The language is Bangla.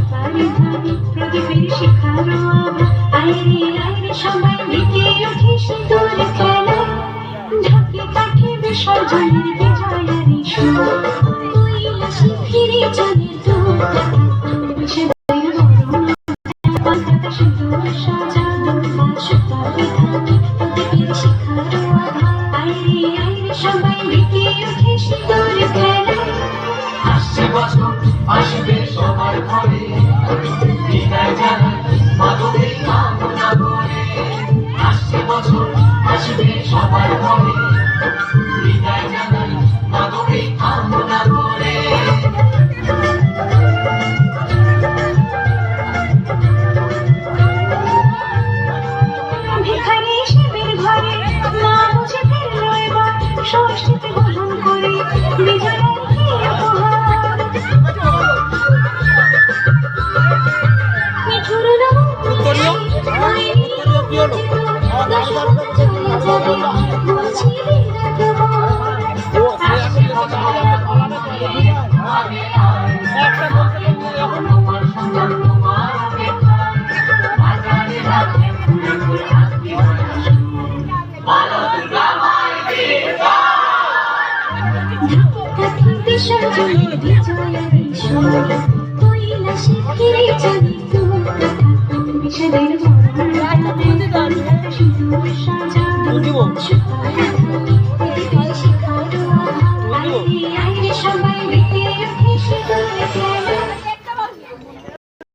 সুপারি প্রদীপের শিখারো আইরে আইরে সবাই মেতে উঠে সিঁদুর খেলা ঢাকে কাঠে বিসর্জনের বিজয়ারি সুর কৈলাসে ফিরে চলে তো বিষাদের বরণ কলকাতা সিঁদুর সাজানো সুপারি প্রদীপের শিখারো আইরে আইরে সবাই মেতে উঠে সিঁদুর খেলা আসছে বছর আসবে সবার ঘরে বিদায় জানাই মাধবের কামনা করে আসছে বছর আসবে সবার ঘরে বিদায় জানাই মাধবের কামনা করে ভিখারি শিবের ঘরে মা বুঝে ফিরলো এবার ষষ্ঠীতে গ্রহণ করে বিজয়ার বিসর্জনের বিজয়ারি সুর কৈলাসে ফিরে চলে তো বিষাদের বরণ সিঁদুর সাজানো